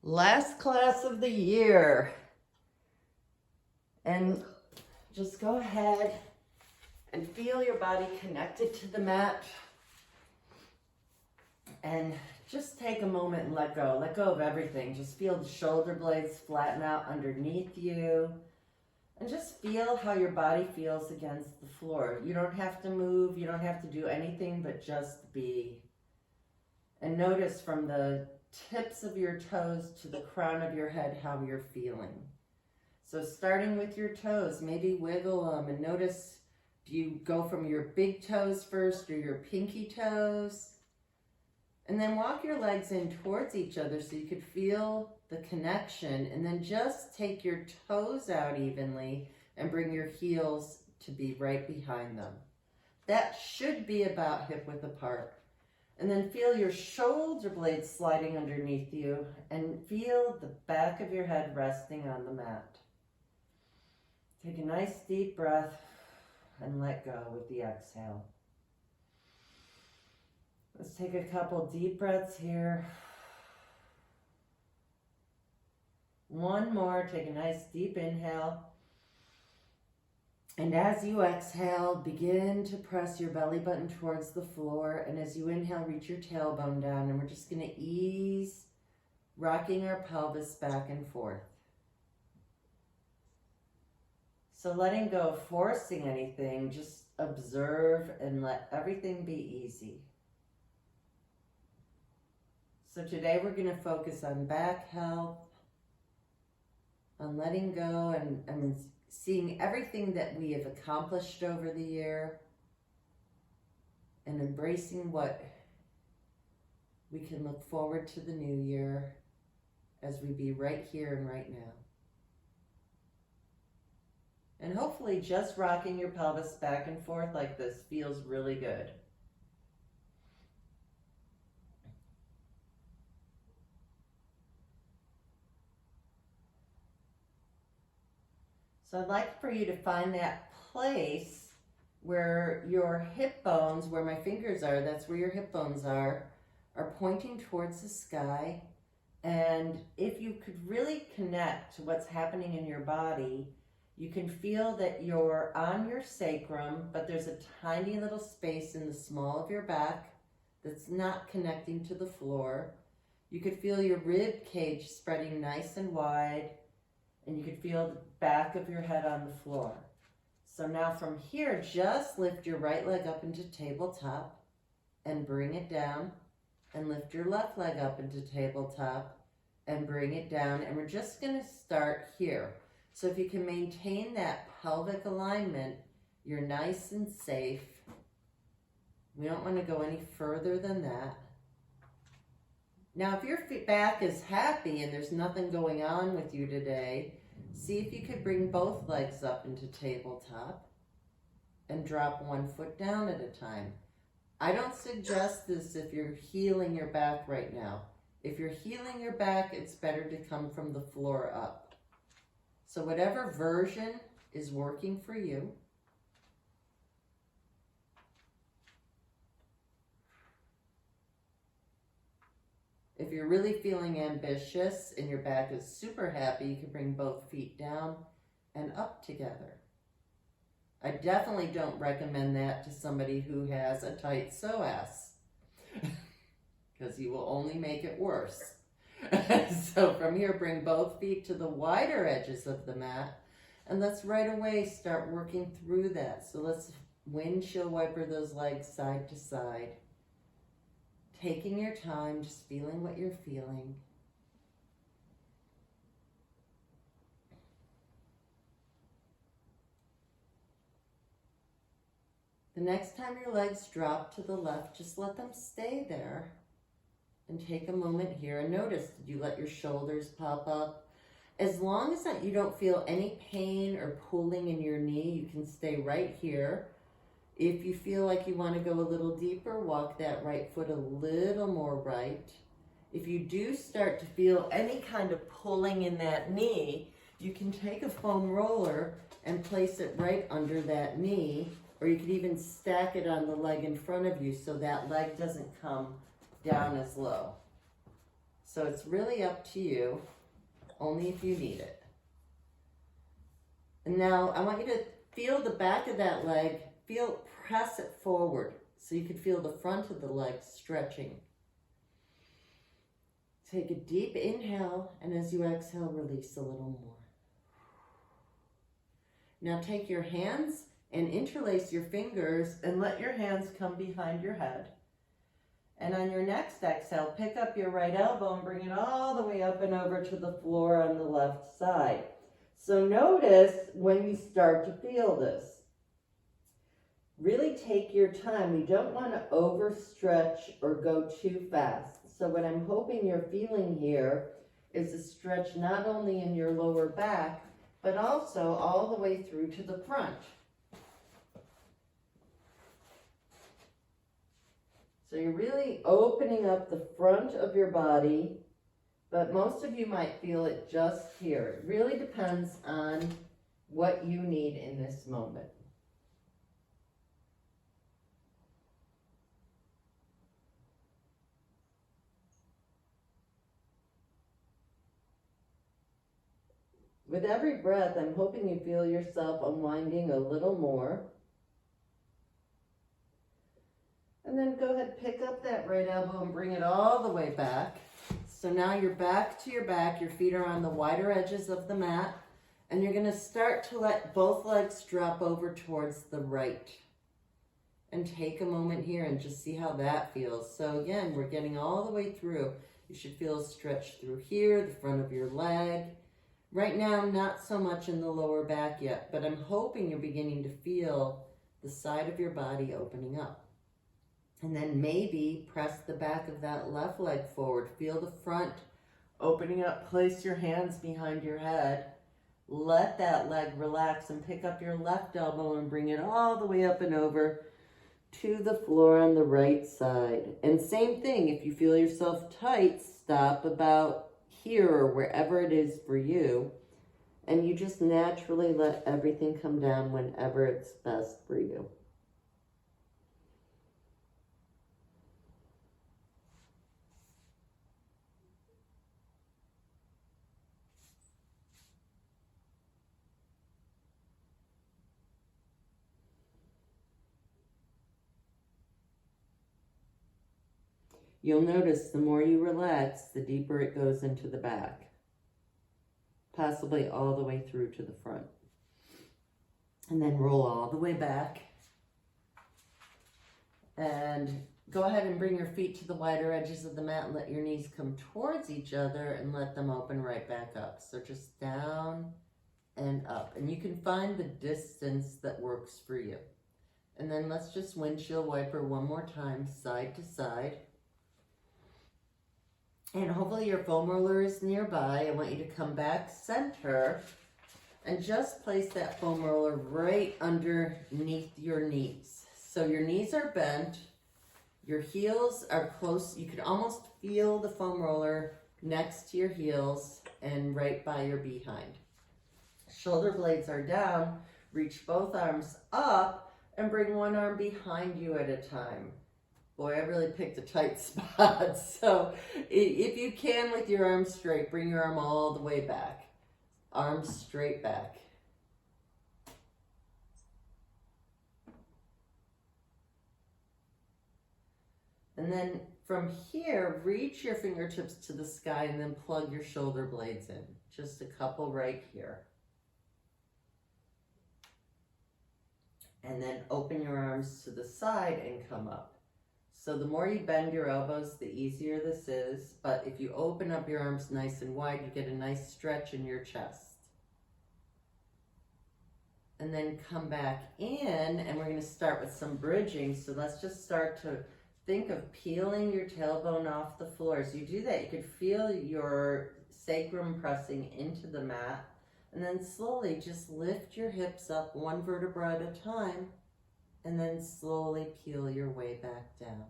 Last class of the year. And just go ahead and feel your body connected to the mat. And just take a moment and let go. Let go of everything. Just feel the shoulder blades flatten out underneath you. And just feel how your body feels against the floor. You don't have to move. You don't have to do anything but just be. And notice from the tips of your toes to the crown of your head how you're feeling. So starting with your toes, maybe wiggle them and notice, do you go from your big toes first or your pinky toes? And then walk your legs in towards each other so you could feel the connection, and then just take your toes out evenly and bring your heels to be right behind them. That should be about hip width apart. And then feel your shoulder blades sliding underneath you and feel the back of your head resting on the mat. Take a nice deep breath and let go with the exhale. Let's take a couple deep breaths here. One more, take a nice deep inhale. And as you exhale, begin to press your belly button towards the floor. And as you inhale, reach your tailbone down. And we're just going to ease, rocking our pelvis back and forth. So letting go of forcing anything, just observe and let everything be easy. So today we're going to focus on back health, on letting go and seeing everything that we have accomplished over the year and embracing what we can look forward to the new year as we be right here and right now. And hopefully just rocking your pelvis back and forth like this feels really good. So I'd like for you to find that place where your hip bones, where my fingers are, that's where your hip bones are pointing towards the sky. And if you could really connect to what's happening in your body, you can feel that you're on your sacrum, but there's a tiny little space in the small of your back that's not connecting to the floor. You could feel your rib cage spreading nice and wide, and you could feel the back of your head on the floor. So now from here, just lift your right leg up into tabletop and bring it down, and lift your left leg up into tabletop and bring it down. And we're just going to start here. So if you can maintain that pelvic alignment, you're nice and safe. We don't want to go any further than that. Now, if your back is happy and there's nothing going on with you today, see if you could bring both legs up into tabletop and drop one foot down at a time. I don't suggest this if you're healing your back right now. If you're healing your back, it's better to come from the floor up. So whatever version is working for you. If you're really feeling ambitious and your back is super happy, you can bring both feet down and up together. I definitely don't recommend that to somebody who has a tight psoas because you will only make it worse. So from here, bring both feet to the wider edges of the mat, and let's right away start working through that. So let's windshield wiper those legs side to side. Taking your time, just feeling what you're feeling. The next time your legs drop to the left, just let them stay there. And take a moment here and notice, did you let your shoulders pop up? As long as that you don't feel any pain or pulling in your knee, you can stay right here. If you feel like you want to go a little deeper, walk that right foot a little more right. If you do start to feel any kind of pulling in that knee, you can take a foam roller and place it right under that knee, or you could even stack it on the leg in front of you so that leg doesn't come down as low. So it's really up to you, only if you need it. And now I want you to feel the back of that leg, press it forward so you can feel the front of the leg stretching. Take a deep inhale, and as you exhale, release a little more. Now take your hands and interlace your fingers and let your hands come behind your head. And on your next exhale, pick up your right elbow and bring it all the way up and over to the floor on the left side. So notice when you start to feel this. Really take your time. We don't want to overstretch or go too fast. So what I'm hoping you're feeling here is a stretch not only in your lower back, but also all the way through to the front. So you're really opening up the front of your body, but most of you might feel it just here. It really depends on what you need in this moment. With every breath, I'm hoping you feel yourself unwinding a little more. And then go ahead, pick up that right elbow and bring it all the way back. So now you're back to your back, your feet are on the wider edges of the mat, and you're gonna start to let both legs drop over towards the right. And take a moment here and just see how that feels. So again, we're getting all the way through. You should feel a stretch through here, the front of your leg. Right now, not so much in the lower back yet, but I'm hoping you're beginning to feel the side of your body opening up. And then maybe press the back of that left leg forward. Feel the front opening up. Place your hands behind your head. Let that leg relax and pick up your left elbow and bring it all the way up and over to the floor on the right side. And same thing, if you feel yourself tight, stop about here or wherever it is for you, and you just naturally let everything come down whenever it's best for you. You'll notice the more you relax, the deeper it goes into the back, possibly all the way through to the front. And then roll all the way back. And go ahead and bring your feet to the wider edges of the mat and let your knees come towards each other and let them open right back up. So just down and up. And you can find the distance that works for you. And then let's just windshield wiper one more time, side to side. And hopefully your foam roller is nearby. I want you to come back center and just place that foam roller right underneath your knees. So your knees are bent, your heels are close. You could almost feel the foam roller next to your heels and right by your behind. Shoulder blades are down. Reach both arms up and bring one arm behind you at a time. Boy, I really picked a tight spot. So if you can with your arms straight, bring your arm all the way back. Arms straight back. And then from here, reach your fingertips to the sky and then plug your shoulder blades in. Just a couple right here. And then open your arms to the side and come up. So the more you bend your elbows, the easier this is. But if you open up your arms nice and wide, you get a nice stretch in your chest. And then come back in, and we're going to start with some bridging. So let's just start to think of peeling your tailbone off the floor. As you do that, you could feel your sacrum pressing into the mat. And then slowly just lift your hips up one vertebra at a time. And then slowly peel your way back down.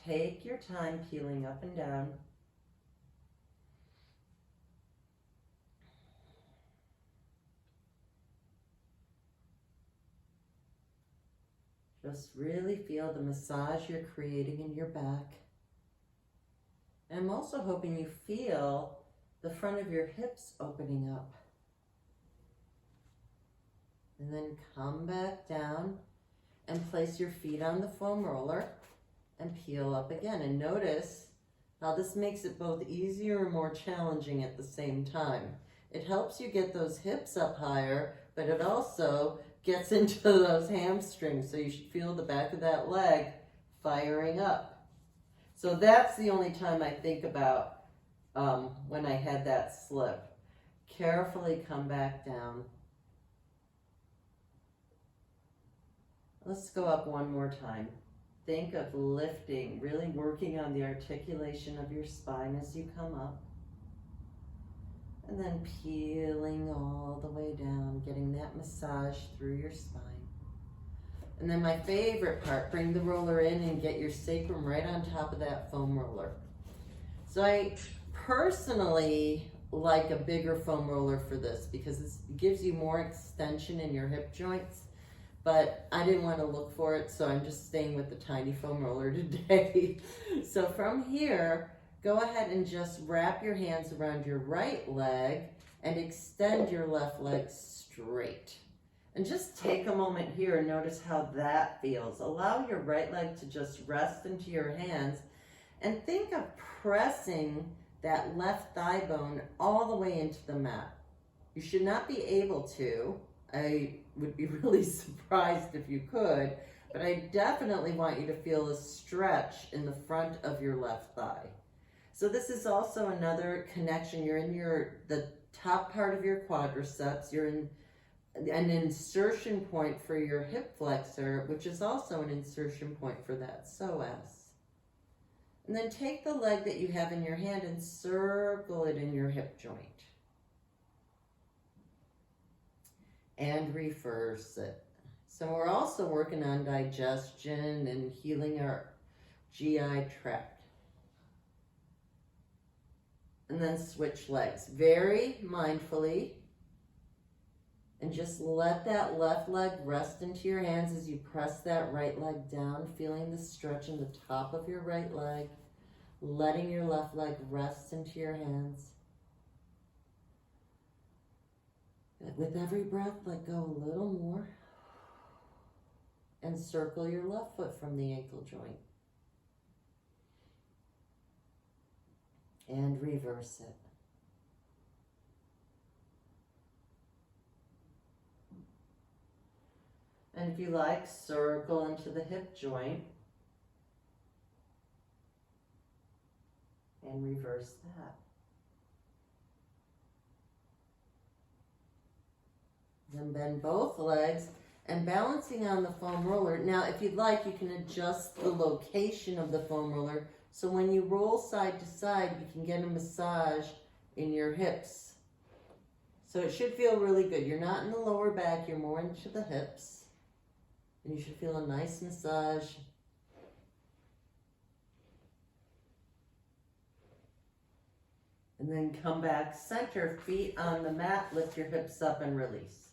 Take your time peeling up and down. Just really feel the massage you're creating in your back. And I'm also hoping you feel the front of your hips opening up. And then come back down and place your feet on the foam roller and peel up again. And notice how this makes it both easier and more challenging at the same time. It helps you get those hips up higher, but it also gets into those hamstrings. So you should feel the back of that leg firing up. So that's the only time I think about when I had that slip. Carefully come back down. Let's go up one more time. Think of lifting, really working on the articulation of your spine as you come up. And then peeling all the way down, getting that massage through your spine. And then my favorite part, bring the roller in and get your sacrum right on top of that foam roller. So I personally like a bigger foam roller for this because it gives you more extension in your hip joints. But I didn't want to look for it, so I'm just staying with the tiny foam roller today. So from here, go ahead and just wrap your hands around your right leg and extend your left leg straight. And just take a moment here and notice how that feels. Allow your right leg to just rest into your hands and think of pressing that left thigh bone all the way into the mat. You should not be able to. I would be really surprised if you could, but I definitely want you to feel a stretch in the front of your left thigh. So this is also another connection. You're in the top part of your quadriceps. You're in an insertion point for your hip flexor, which is also an insertion point for that psoas. And then take the leg that you have in your hand and circle it in your hip joint. And reverse it. So we're also working on digestion and healing our GI tract. And then switch legs very mindfully. And just let that left leg rest into your hands as you press that right leg down, feeling the stretch in the top of your right leg, letting your left leg rest into your hands. With every breath, let go a little more and circle your left foot from the ankle joint. And reverse it. And if you like, circle into the hip joint and reverse that. Then bend both legs and balancing on the foam roller. Now, if you'd like, you can adjust the location of the foam roller so when you roll side to side, you can get a massage in your hips. So it should feel really good. You're not in the lower back, you're more into the hips. And you should feel a nice massage. And then come back, center, feet on the mat, lift your hips up and release.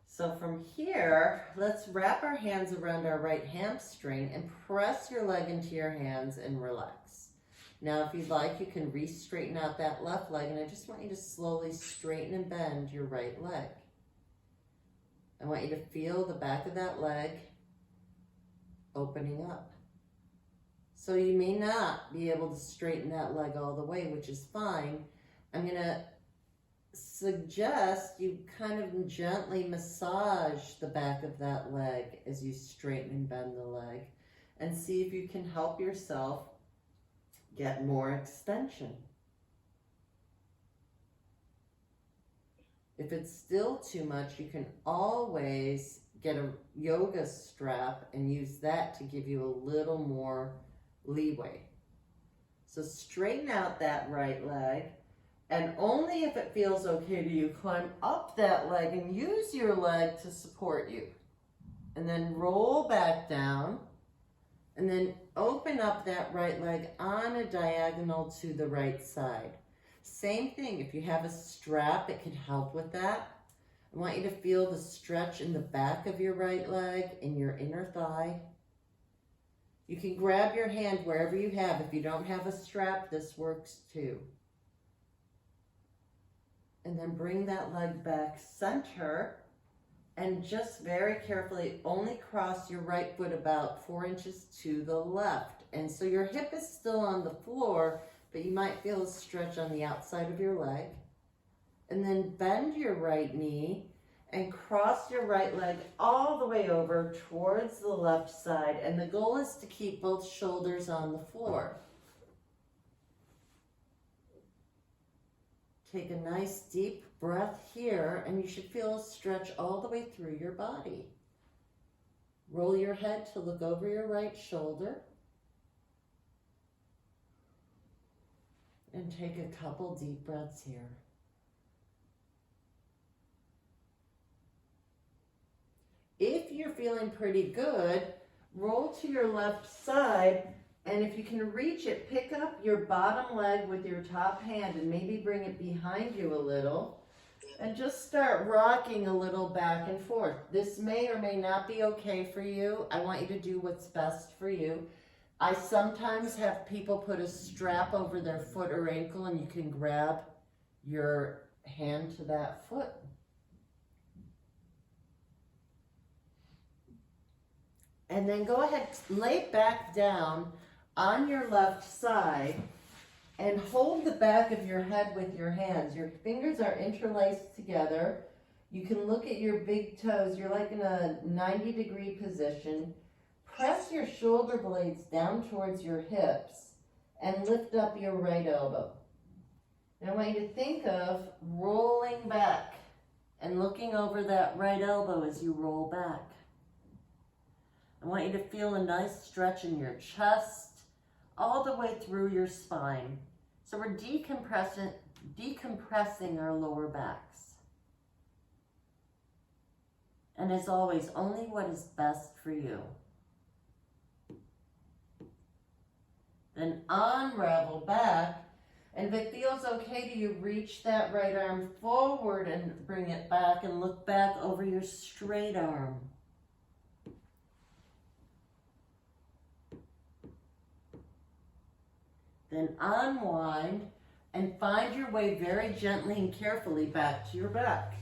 So from here, let's wrap our hands around our right hamstring and press your leg into your hands and relax. Now, if you'd like, you can re-straighten out that left leg, and I just want you to slowly straighten and bend your right leg. I want you to feel the back of that leg opening up. So you may not be able to straighten that leg all the way, which is fine. I'm going to suggest you kind of gently massage the back of that leg as you straighten and bend the leg, and see if you can help yourself get more extension. If it's still too much, you can always get a yoga strap and use that to give you a little more leeway. So straighten out that right leg, and only if it feels okay to you, climb up that leg and use your leg to support you. And then roll back down, and then open up that right leg on a diagonal to the right side. Same thing, if you have a strap, it can help with that. I want you to feel the stretch in the back of your right leg, in your inner thigh. You can grab your hand wherever you have. If you don't have a strap, this works too. And then bring that leg back center, and just very carefully only cross your right foot about 4 inches to the left. And so your hip is still on the floor, but you might feel a stretch on the outside of your leg. And then bend your right knee and cross your right leg all the way over towards the left side. And the goal is to keep both shoulders on the floor. Take a nice deep breath here, and you should feel a stretch all the way through your body. Roll your head to look over your right shoulder. And take a couple deep breaths here. If you're feeling pretty good, roll to your left side, and if you can reach it, pick up your bottom leg with your top hand and maybe bring it behind you a little, and just start rocking a little back and forth. This may or may not be okay for you. I want you to do what's best for you. I sometimes have people put a strap over their foot or ankle, and you can grab your hand to that foot. And then go ahead, lay back down on your left side and hold the back of your head with your hands. Your fingers are interlaced together. You can look at your big toes. You're like in a 90-degree position. Press your shoulder blades down towards your hips and lift up your right elbow. And I want you to think of rolling back and looking over that right elbow as you roll back. I want you to feel a nice stretch in your chest, all the way through your spine. So we're decompressing our lower backs. And as always, only what is best for you. Then unravel back, and if it feels okay to you, reach that right arm forward and bring it back and look back over your straight arm. Then unwind and find your way very gently and carefully back to your back.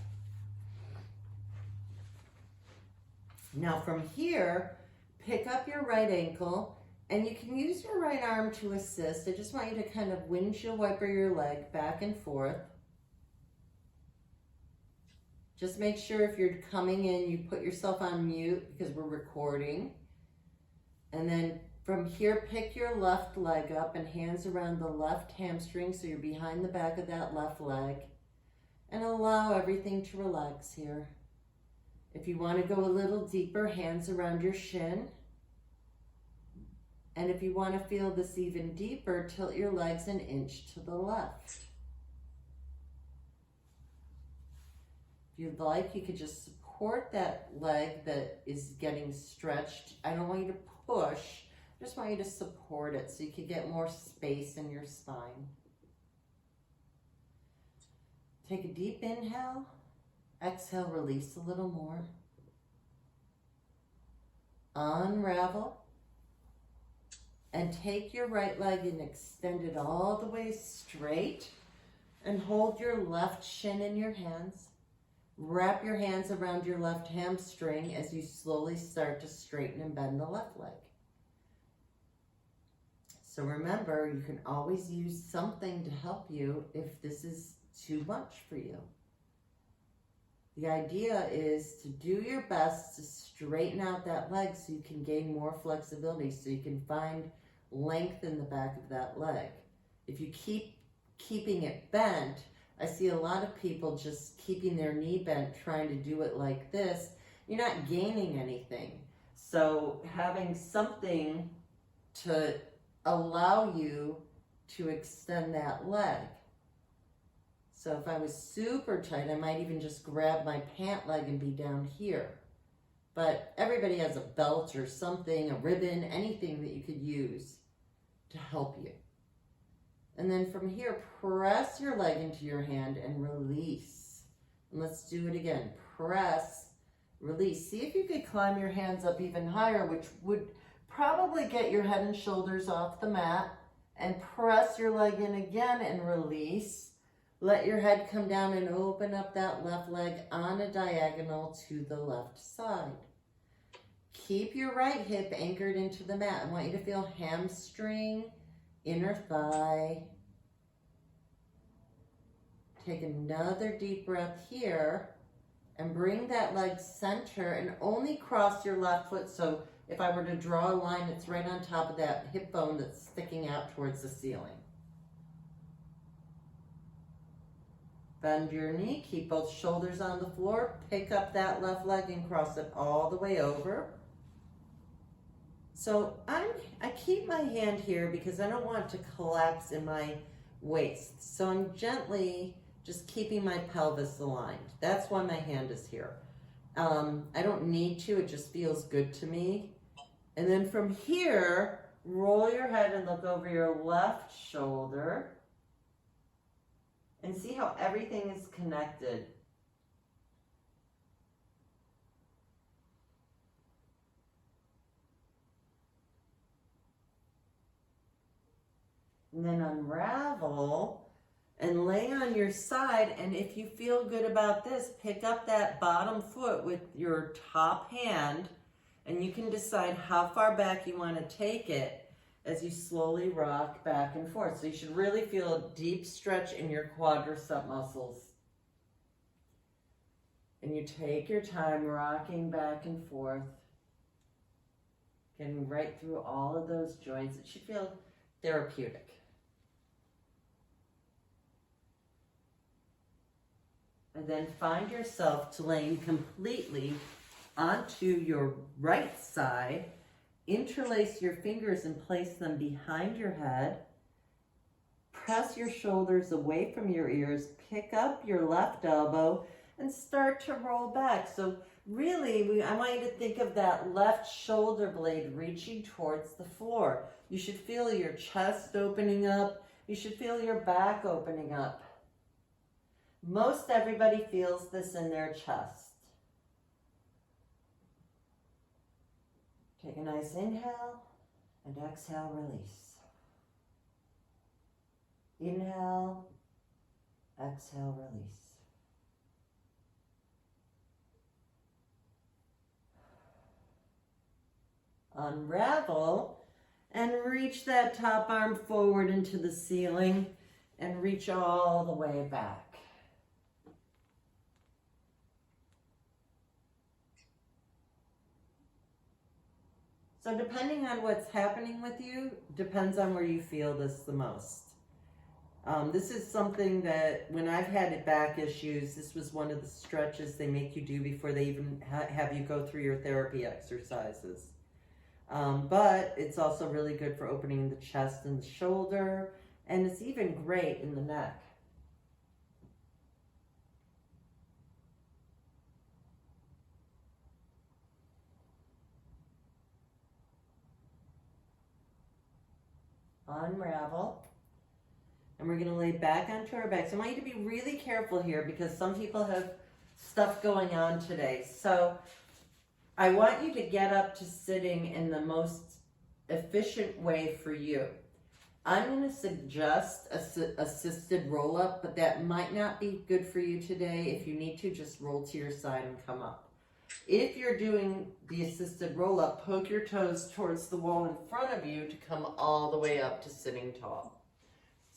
Now from here, pick up your right ankle, and you can use your right arm to assist. I just want you to kind of windshield wiper your leg back and forth. Just make sure if you're coming in, you put yourself on mute because we're recording. And then from here, pick your left leg up and hands around the left hamstring so you're behind the back of that left leg. And allow everything to relax here. If you want to go a little deeper, hands around your shin. And if you want to feel this even deeper, tilt your legs an inch to the left. If you'd like, you could just support that leg that is getting stretched. I don't want you to push. I just want you to support it so you can get more space in your spine. Take a deep inhale. Exhale, release a little more. Unravel. And take your right leg and extend it all the way straight. And hold your left shin in your hands. Wrap your hands around your left hamstring as you slowly start to straighten and bend the left leg. So remember, you can always use something to help you if this is too much for you. The idea is to do your best to straighten out that leg so you can gain more flexibility, so you can find length in the back of that leg. If you keep keeping it bent, I see a lot of people just keeping their knee bent, trying to do it like this. You're not gaining anything. So having something to allow you to extend that leg. So if I was super tight, I might even just grab my pant leg and be down here. But everybody has a belt or something, a ribbon, anything that you could use to help you. And then from here, press your leg into your hand and release. And let's do it again. Press, release. See if you could climb your hands up even higher, which would Probably get your head and shoulders off the mat and press your leg in again and release. Let your head come down and open up that left leg on a diagonal to the left side. Keep your right hip anchored into the mat. I want you to feel hamstring, inner thigh. Take another deep breath here and bring that leg center and only cross your left foot. So if I were to draw a line, it's right on top of that hip bone that's sticking out towards the ceiling. Bend your knee, keep both shoulders on the floor, pick up that left leg and cross it all the way over. So I keep my hand here because I don't want it to collapse in my waist. So I'm gently just keeping my pelvis aligned. That's why my hand is here. I don't need to, it just feels good to me. And then from here, roll your head and look over your left shoulder. And see how everything is connected. And then unravel and lay on your side. And if you feel good about this, pick up that bottom foot with your top hand. And you can decide how far back you want to take it as you slowly rock back and forth. So you should really feel a deep stretch in your quadricep muscles. And you take your time rocking back and forth, getting right through all of those joints. It should feel therapeutic. And then find yourself to laying completely onto your right side. Interlace your fingers and place them behind your head. Press your shoulders away from your ears. Pick up your left elbow and start to roll back. So really, I want you to think of that left shoulder blade reaching towards the floor. You should feel your chest opening up. You should feel your back opening up. Most everybody feels this in their chest. Take a nice inhale and exhale, release. Inhale, exhale, release. Unravel and reach that top arm forward into the ceiling and reach all the way back. So depending on what's happening with you, depends on where you feel this the most. This is something that when I've had back issues, this was one of the stretches they make you do before they even have you go through your therapy exercises. But it's also really good for opening the chest and the shoulder, and it's even great in the neck. Unravel. And we're going to lay back onto our back. So I want you to be really careful here because some people have stuff going on today. So I want you to get up to sitting in the most efficient way for you. I'm going to suggest assisted roll up, but that might not be good for you today. If you need to, just roll to your side and come up. If you're doing the assisted roll up, poke your toes towards the wall in front of you to come all the way up to sitting tall.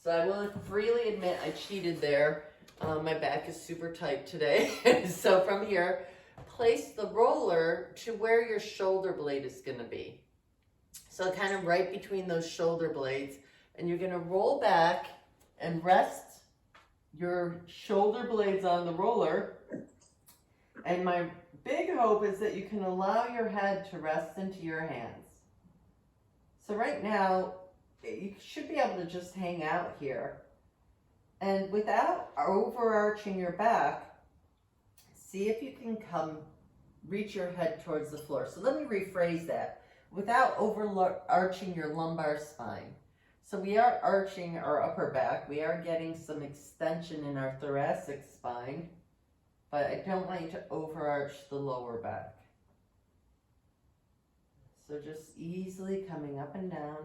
So I will freely admit I cheated there. My back is super tight today. So from here, place the roller to where your shoulder blade is going to be. So kind of right between those shoulder blades. And you're going to roll back and rest your shoulder blades on the roller. And my big hope is that you can allow your head to rest into your hands. So right now, you should be able to just hang out here. And without overarching your back, see if you can reach your head towards the floor. So let me rephrase that. Without overarching your lumbar spine. So we are arching our upper back. We are getting some extension in our thoracic spine. But I don't want you to overarch the lower back. So So just easily coming up and down.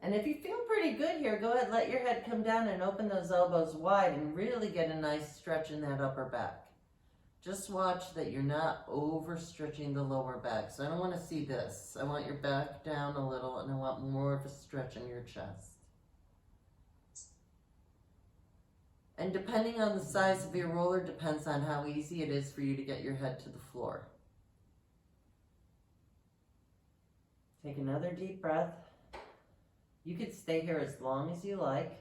And if you feel pretty good here, go ahead, let your head come down and open those elbows wide and really get a nice stretch in that upper back. Just watch that you're not overstretching the lower back. So I don't want to see this. I want your back down a little, and I want more of a stretch in your chest. And depending on the size of your roller, depends on how easy it is for you to get your head to the floor. Take another deep breath. You could stay here as long as you like.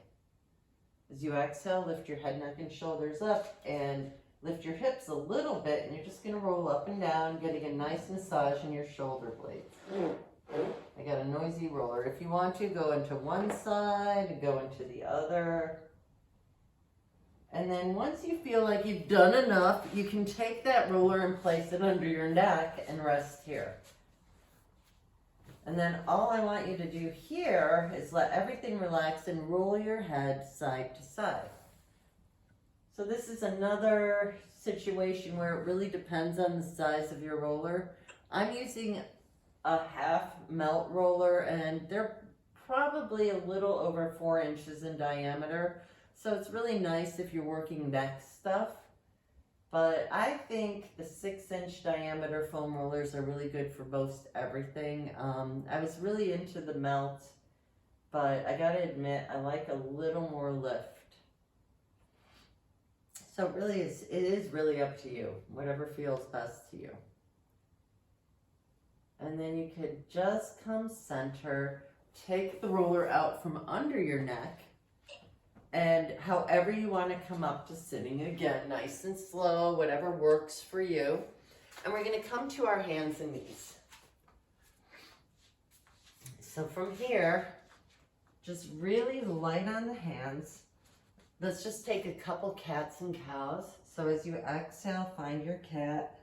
As you exhale, lift your head, neck, and shoulders up, and lift your hips a little bit, and you're just going to roll up and down, getting a nice massage in your shoulder blades. I got a noisy roller. If you want to, go into one side and go into the other. And then once you feel like you've done enough, you can take that roller and place it under your neck and rest here. And then all I want you to do here is let everything relax and roll your head side to side. So this is another situation where it really depends on the size of your roller. I'm using a half melt roller, and they're probably a little over 4 inches in diameter. So it's really nice if you're working neck stuff. But I think the 6-inch diameter foam rollers are really good for most everything. I was really into the melt, but I gotta admit, I like a little more lift. So it is really up to you, whatever feels best to you. And then you could just come center, take the roller out from under your neck, and however you want to come up to sitting, again, nice and slow, whatever works for you. And we're going to come to our hands and knees. So from here, just really light on the hands. Let's just take a couple cats and cows. So as you exhale, find your cat.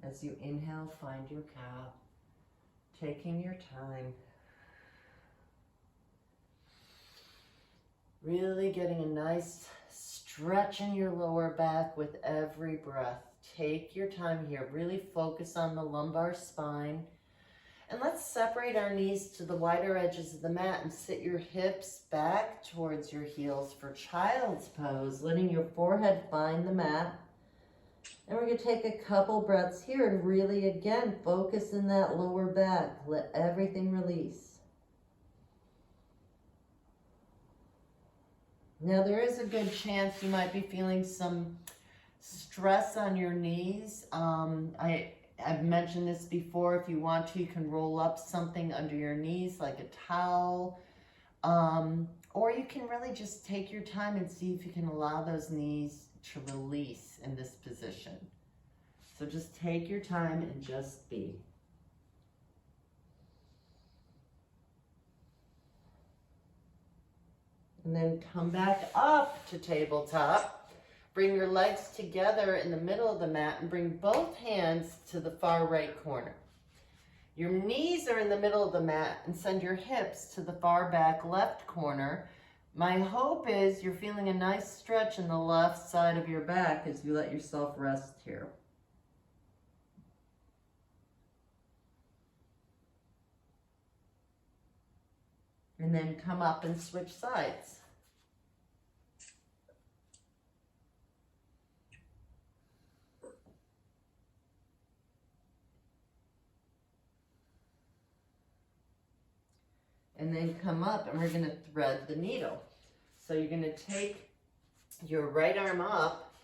As you inhale, find your cow. Taking your time. Really getting a nice stretch in your lower back with every breath. Take your time here. Really focus on the lumbar spine. And let's separate our knees to the wider edges of the mat and sit your hips back towards your heels for child's pose, letting your forehead find the mat. And we're going to take a couple breaths here and really, again, focus in that lower back. Let everything release. Now, there is a good chance you might be feeling some stress on your knees. I've mentioned this before. If you want to, you can roll up something under your knees like a towel. Or you can really just take your time and see if you can allow those knees to release in this position. So just take your time and just be. And then come back up to tabletop. Bring your legs together in the middle of the mat and bring both hands to the far right corner. Your knees are in the middle of the mat and send your hips to the far back left corner. My hope is you're feeling a nice stretch in the left side of your back as you let yourself rest here. And then come up and switch sides. And then come up and we're going to thread the needle. So you're going to take your right arm up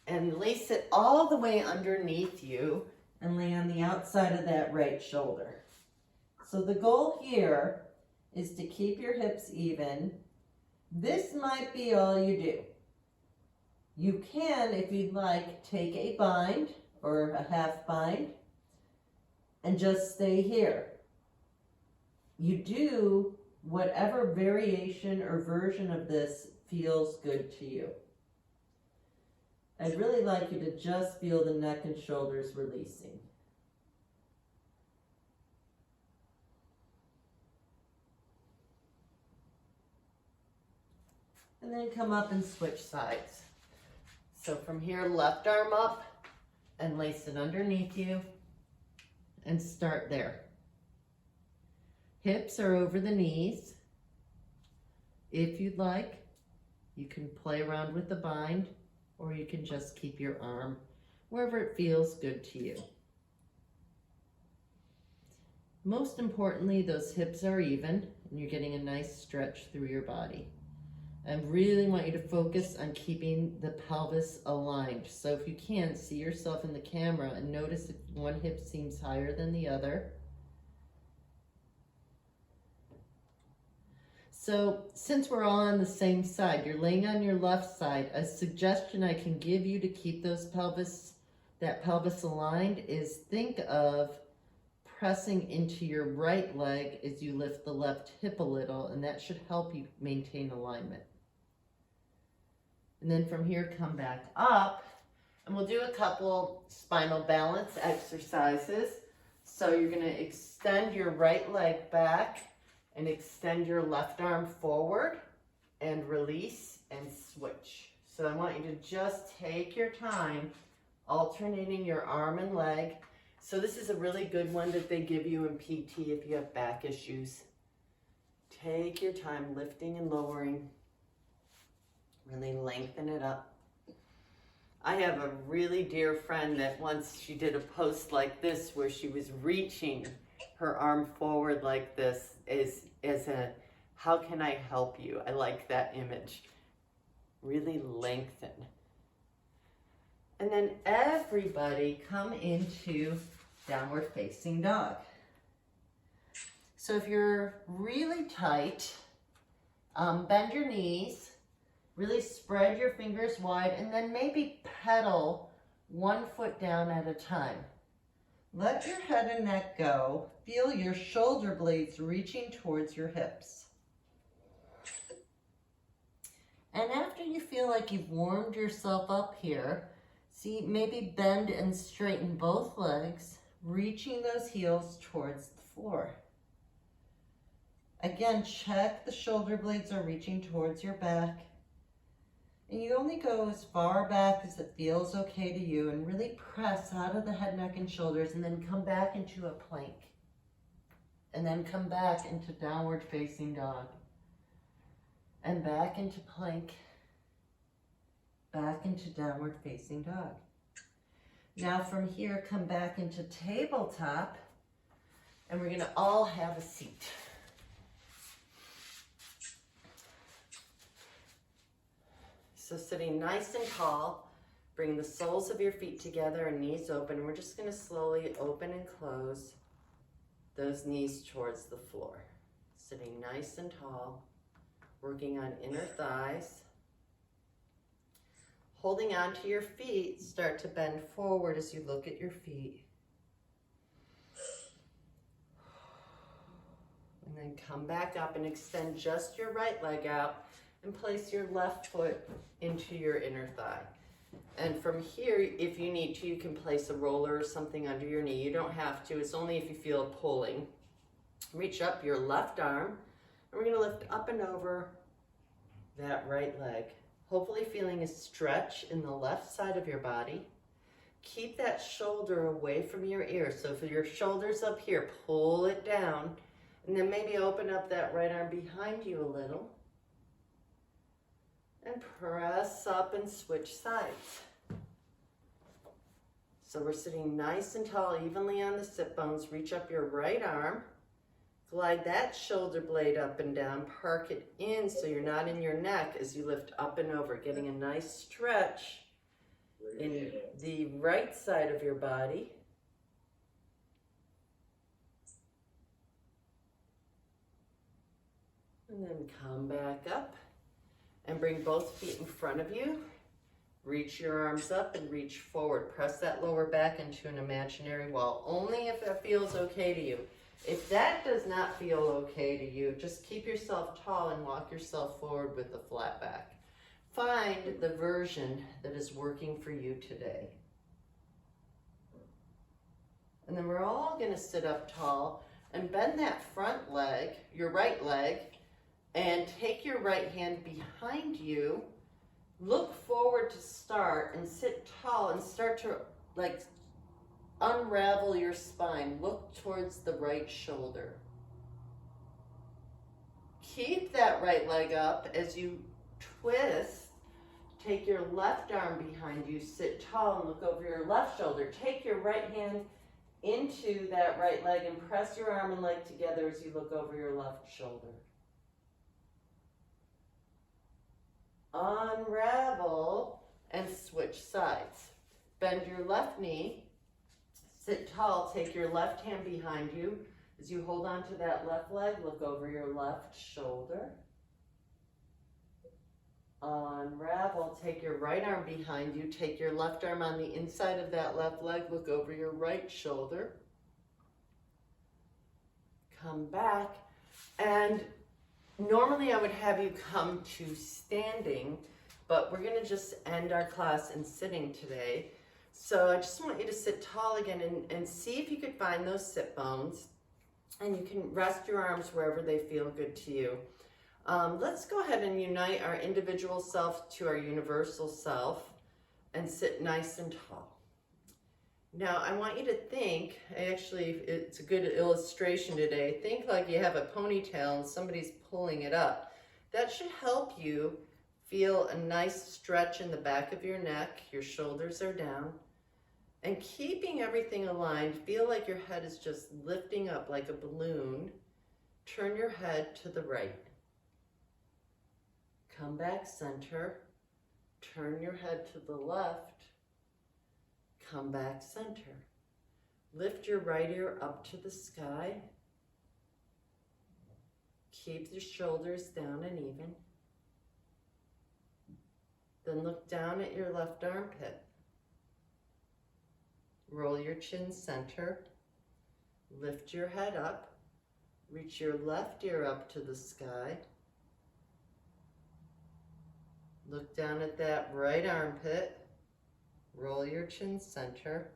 and lace it all the way underneath you and lay on the outside of that right shoulder. So the goal here is to keep your hips even. This might be all you do. You can, if you'd like, take a bind or a half bind and just stay here. You do whatever variation or version of this feels good to you. I'd really like you to just feel the neck and shoulders releasing. And then come up and switch sides. So from here, left arm up and lace it underneath you. and start there. Hips are over the knees. If you'd like, you can play around with the bind, or you can just keep your arm wherever it feels good to you. Most importantly, those hips are even and you're getting a nice stretch through your body. I really want you to focus on keeping the pelvis aligned. So if you can, see yourself in the camera and notice if one hip seems higher than the other. So since we're all on the same side, you're laying on your left side, a suggestion I can give you to keep that pelvis aligned is think of pressing into your right leg as you lift the left hip a little, and that should help you maintain alignment. And then from here, come back up, and we'll do a couple spinal balance exercises. So you're gonna extend your right leg back and extend your left arm forward and release and switch. So I want you to just take your time alternating your arm and leg. So this is a really good one that they give you in PT if you have back issues. Take your time lifting and lowering. Really lengthen it up. I have a really dear friend that once she did a post like this where she was reaching her arm forward like this as a, how can I help you? I like that image. Really lengthen. And then everybody come into downward facing dog. So if you're really tight, bend your knees, really spread your fingers wide, and then maybe pedal 1 foot down at a time. Let your head and neck go. Feel your shoulder blades reaching towards your hips. And after you feel like you've warmed yourself up here, see, maybe bend and straighten both legs, reaching those heels towards the floor. Again, check the shoulder blades are reaching towards your back. And you only go as far back as it feels okay to you, and really press out of the head, neck, and shoulders, and then come back into a plank. And then come back into downward facing dog. And back into plank. Back into downward facing dog. Now from here, come back into tabletop, and we're gonna all have a seat. So sitting nice and tall, bring the soles of your feet together and knees open. And we're just gonna slowly open and close those knees towards the floor. Sitting nice and tall, working on inner thighs. Holding on to your feet, start to bend forward as you look at your feet. And then come back up and extend just your right leg out and place your left foot into your inner thigh. And from here, if you need to, you can place a roller or something under your knee. You don't have to, it's only if you feel pulling. Reach up your left arm, and we're gonna lift up and over that right leg. Hopefully feeling a stretch in the left side of your body. Keep that shoulder away from your ear. So if your shoulder's up here, pull it down, and then maybe open up that right arm behind you a little. And press up and switch sides. So we're sitting nice and tall, evenly on the sit bones. Reach up your right arm. Glide that shoulder blade up and down. Park it in so you're not in your neck as you lift up and over, getting a nice stretch in the right side of your body. And then come back up and bring both feet in front of you. Reach your arms up and reach forward. Press that lower back into an imaginary wall, only if that feels okay to you. If that does not feel okay to you, just keep yourself tall and walk yourself forward with a flat back. Find the version that is working for you today. And then we're all gonna sit up tall and bend that front leg, your right leg, and take your right hand behind you. Look forward to start and sit tall and start to unravel your spine. Look towards the right shoulder. Keep that right leg up as you twist. Take your left arm behind you, sit tall and look over your left shoulder. Take your right hand into that right leg and press your arm and leg together as you look over your left shoulder. Unravel and switch sides. Bend your left knee, sit tall, take your left hand behind you. As you hold on to that left leg, look over your left shoulder. Unravel, take your right arm behind you, take your left arm on the inside of that left leg, look over your right shoulder. Come back, and normally I would have you come to standing, but we're gonna just end our class in sitting today. So I just want you to sit tall again and see if you could find those sit bones, and you can rest your arms wherever they feel good to you. Let's go ahead and unite our individual self to our universal self and sit nice and tall. Now I want you to think, actually it's a good illustration today, think like you have a ponytail and somebody's pulling it up. That should help you feel a nice stretch in the back of your neck, your shoulders are down, and keeping everything aligned, feel like your head is just lifting up like a balloon. Turn your head to the right. Come back center, turn your head to the left, come back center. Lift your right ear up to the sky. Keep the shoulders down and even. Then look down at your left armpit. Roll your chin center. Lift your head up. Reach your left ear up to the sky. Look down at that right armpit. Roll your chin center.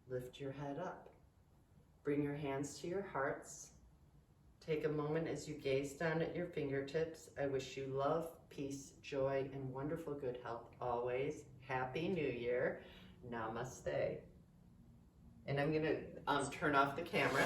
Lift your head up. Bring your hands to your hearts. Take a moment as you gaze down at your fingertips. I wish you love, peace, joy, and wonderful good health always. Happy New Year. Namaste. And I'm going to turn off the camera.